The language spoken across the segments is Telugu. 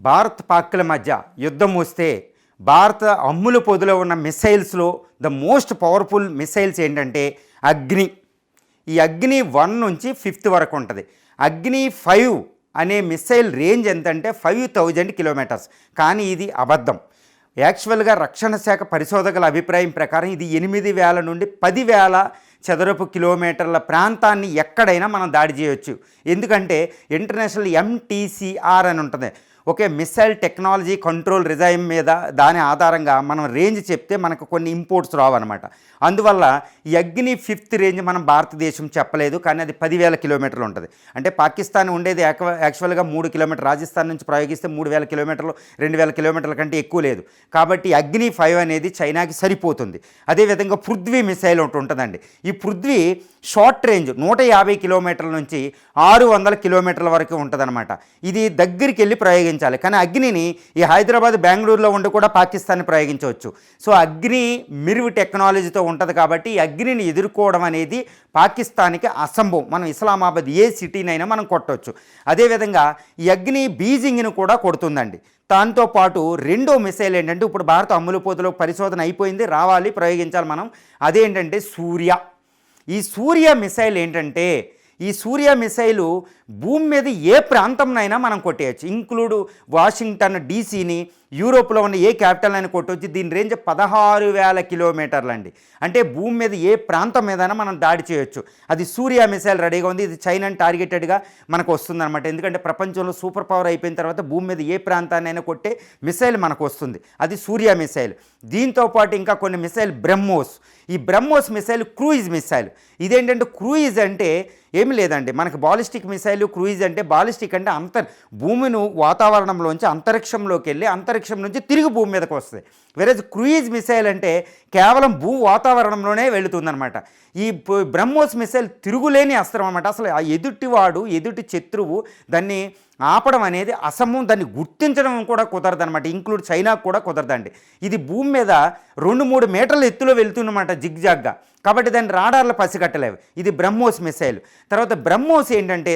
భారత్ పాక్ల మధ్య యుద్ధం వస్తే భారత అమ్ముల పొదిలో ఉన్న మిసైల్స్లో ద మోస్ట్ పవర్ఫుల్ మిసైల్స్ ఏంటంటే అగ్ని. ఈ అగ్ని 1 నుంచి 5th వరకు ఉంటుంది. అగ్ని 5 అనే మిసైల్ రేంజ్ ఎంతంటే 5000 కిలోమీటర్స్. కానీ ఇది అబద్ధం. యాక్చువల్గా రక్షణ శాఖ పరిశోధకుల అభిప్రాయం ప్రకారం ఇది 8000 నుండి 10,000 చదరపు కిలోమీటర్ల ప్రాంతాన్ని ఎక్కడైనా మనం దాడి చేయొచ్చు. ఎందుకంటే ఇంటర్నేషనల్ MTCR అని ఉంటుంది, okay, missile technology control regime మీద దాని ఆధారంగా మనం రేంజ్ చెప్తే మనకు కొన్ని ఇంపోర్ట్స్ రావన్నమాట. అందువల్ల ఈ అగ్ని 5th రేంజ్ మనం భారతదేశం చెప్పలేదు, కానీ అది 10,000 కిలోమీటర్లు ఉంటుంది. అంటే పాకిస్తాన్ ఉండేది యాక్చువల్గా 3 కిలోమీటర్, రాజస్థాన్ నుంచి ప్రయోగిస్తే 3,000 కిలోమీటర్లు, 2,000 కిలోమీటర్ల కంటే ఎక్కువ లేదు. కాబట్టి అగ్ని 5 అనేది చైనాకి సరిపోతుంది. అదేవిధంగా పృథ్వీ మిసైల్ ఒకటి ఉంటుందండి. ఈ పృథ్వీ షార్ట్ రేంజ్ 150 కిలోమీటర్ల నుంచి 600 కిలోమీటర్ల వరకు ఉంటుందన్నమాట. ఇది దగ్గరికి వెళ్ళి ప్రయోగించాలి. కానీ అగ్నిని ఈ హైదరాబాద్, బెంగళూరులో ఉండి కూడా పాకిస్తాన్ని ప్రయోగించవచ్చు. సో అగ్ని మిరువు టెక్నాలజీతో ఉంటుంది కాబట్టి ఈ అగ్నిని ఎదుర్కోవడం అనేది పాకిస్తాన్కి అసంభవం. మనం ఇస్లామాబాద్ ఏ సిటీనైనా మనం కొట్టవచ్చు. అదేవిధంగా ఈ అగ్ని బీజింగ్ను కూడా కొడుతుందండి. దాంతోపాటు రెండో మిసైల్ ఏంటంటే ఇప్పుడు భారత అమ్ముల పొదిలో పరిశోధన అయిపోయింది, రావాలి, ప్రయోగించాలి మనం. అదేంటంటే సూర్య. ఈ సూర్య మిసైల్ ఏంటంటే ఈ సూర్య మిసైలు భూమి మీద ఏ ప్రాంతంనైనా మనం కొట్టేయచ్చు, ఇంక్లూడ్ వాషింగ్టన్ డీసీని, యూరోప్లో ఉన్న ఏ క్యాపిటల్ అయినా కొట్టవచ్చు. దీని రేంజ్ 16,000 కిలోమీటర్లు అండి. అంటే భూమి మీద ఏ ప్రాంతం మీదైనా మనం దాడి చేయొచ్చు. అది సూర్య మిసైల్ రెడీగా ఉంది. ఇది చైనాని టార్గెటెడ్గా మనకు వస్తుందన్నమాట. ఎందుకంటే ప్రపంచంలో సూపర్ పవర్ అయిపోయిన తర్వాత భూమి మీద ఏ ప్రాంతాన్నైనా కొట్టే మిసైల్ మనకు వస్తుంది. అది సూర్య మిసైల్. దీంతోపాటు ఇంకా కొన్ని మిసైల్ బ్రహ్మోస్. ఈ బ్రహ్మోస్ మిసైల్ క్రూయిజ్ మిసైల్. ఇదేంటంటే క్రూయిజ్ అంటే ఏమి లేదండి, మనకి బాలిస్టిక్ మిసైల్, క్రూయిజ్ అంటే బాలిస్టిక్ అంటే భూమిని వాతావరణంలోంచి అంతరిక్షంలోకి వెళ్ళి అంతరిక్షం నుంచి తిరిగి భూమి మీదకి వస్తుంది. వేరే క్రూయిజ్ మిసైల్ అంటే కేవలం భూ వాతావరణంలోనే వెళుతుందనమాట. ఈ బ్రహ్మోస్ మిసైల్ తిరుగులేని అస్త్రం అనమాట. అసలు ఆ ఎదుటి శత్రువు దాన్ని ఆపడం అనేది అసంభవం, దాన్ని గుర్తించడం కూడా కుదరదనమాట. ఇంక్లూడ్ చైనాకు కూడా కుదరదండి. ఇది భూమి మీద 2-3 మీటర్ల ఎత్తులో వెళ్తుందన్నమాట జిగ్జాగ్గా. కాబట్టి దాన్ని రాడార్లు పసిగట్టలేవు. ఇది బ్రహ్మోస్ మిసైల్. తర్వాత బ్రహ్మోస్ ఏంటంటే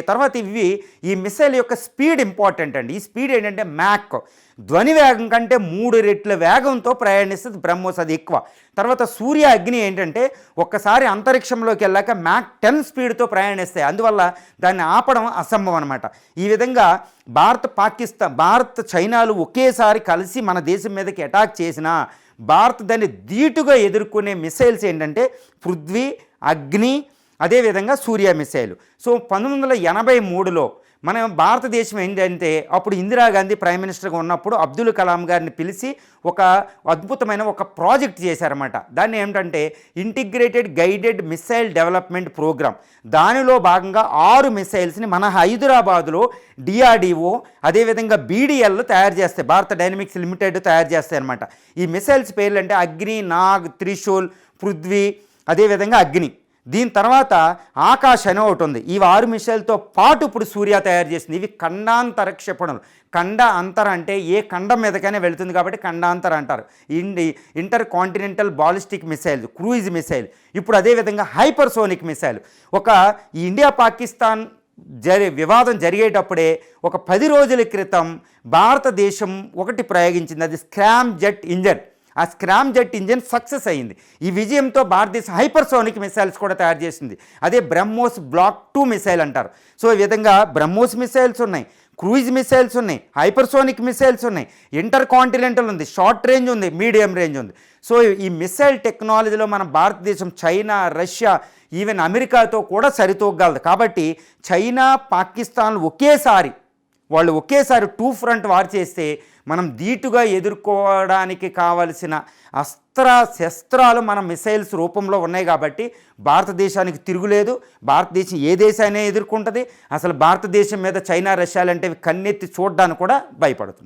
ఈ మిసైల్ యొక్క స్పీడ్ ఇంపార్టెంట్ అండి. ఈ స్పీడ్ ఏంటంటే మ్యాక్, ధ్వని వేగం కంటే 3 రెట్ల వేగంతో ప్రయాణిస్తుంది బ్రహ్మోస్, అది ఎక్కువ. తర్వాత సూర్య అగ్ని ఏంటంటే ఒక్కసారి అంతరిక్షంలోకి వెళ్ళాక మ్యాక్ 10 స్పీడ్తో ప్రయాణిస్తాయి. అందువల్ల దాన్ని ఆపడం అసంభవం అనమాట. ఈ విధంగా భారత్ చైనాలు ఒకేసారి కలిసి మన దేశం మీదకి అటాక్ చేసినా భారత్ దాన్ని ధీటుగా ఎదుర్కొనే మిసైల్స్ ఏంటంటే పృథ్వీ, అగ్ని, అదేవిధంగా సూర్య మిసైల్. సో 1983లో మన భారతదేశం ఏంటంటే అప్పుడు ఇందిరాగాంధీ ప్రైమ్ మినిస్టర్గా ఉన్నప్పుడు అబ్దుల్ కలాం గారిని పిలిచి ఒక అద్భుతమైన ఒక ప్రాజెక్ట్ చేశారన్నమాట. దాన్ని ఏమిటంటే integrated guided missile development program. దానిలో భాగంగా 6 మిసైల్స్ని మన హైదరాబాదులో DRDO అదేవిధంగా BDL తయారు చేస్తాయి, భారత డైనమిక్స్ లిమిటెడ్ తయారు చేస్తాయి అనమాట. ఈ మిసైల్స్ పేర్లు అంటే అగ్ని, నాగ్, త్రిశూల్, పృథ్వీ, అదేవిధంగా అగ్ని. దీని తర్వాత ఆకాశ్ అని ఒకటి ఉంది. ఈ 6 మిసైల్తో పాటు ఇప్పుడు సూర్య తయారు చేసింది. ఇవి ఖండాంతర క్షిపణులు. ఖండ అంతర అంటే ఏ ఖండం మీదకైనా వెళుతుంది కాబట్టి ఖండాంతర అంటారు. Inter continental ballistic missile, cruise missile. ఇప్పుడు అదేవిధంగా హైపర్సోనిక్ మిసైల్. ఈ ఇండియా పాకిస్తాన్ వివాదం జరిగేటప్పుడే ఒక 10 రోజుల క్రితం భారతదేశం ఒకటి ప్రయోగించింది, అది స్క్రామ్ జెట్ ఇంజన్. ఆ స్క్రామ్ జెట్ ఇంజిన్ సక్సెస్ అయింది. ఈ విజయంతో భారతదేశం హైపర్సోనిక్ మిసైల్స్ కూడా తయారు చేసింది. అదే బ్రహ్మోస్ బ్లాక్ 2 మిసైల్ అంటారు. సో ఈ విధంగా బ్రహ్మోస్ మిసైల్స్ ఉన్నాయి, క్రూయిజ్ మిసైల్స్ ఉన్నాయి, హైపర్సోనిక్ మిసైల్స్ ఉన్నాయి, ఇంటర్ కాంటినెంటల్ ఉంది, షార్ట్ రేంజ్ ఉంది, మీడియం రేంజ్ ఉంది. సో ఈ మిసైల్ టెక్నాలజీలో మన భారతదేశం చైనా, రష్యా, ఈవెన్ అమెరికాతో కూడా సరితూగలదు. కాబట్టి చైనా, పాకిస్తాన్ వాళ్ళు ఒకేసారి 2 ఫ్రంట్ వార్ చేస్తే మనం ధీటుగా ఎదుర్కోవడానికి కావలసిన శస్త్రాలు మన మిసైల్స్ రూపంలో ఉన్నాయి. కాబట్టి భారతదేశానికి తిరుగులేదు. భారతదేశం ఏ దేశాన్ని ఎదుర్కొంటుంది. అసలు భారతదేశం మీద చైనా, రష్యాలు అంటే కన్నెత్తి చూడడానికి కూడా భయపడుతుంది.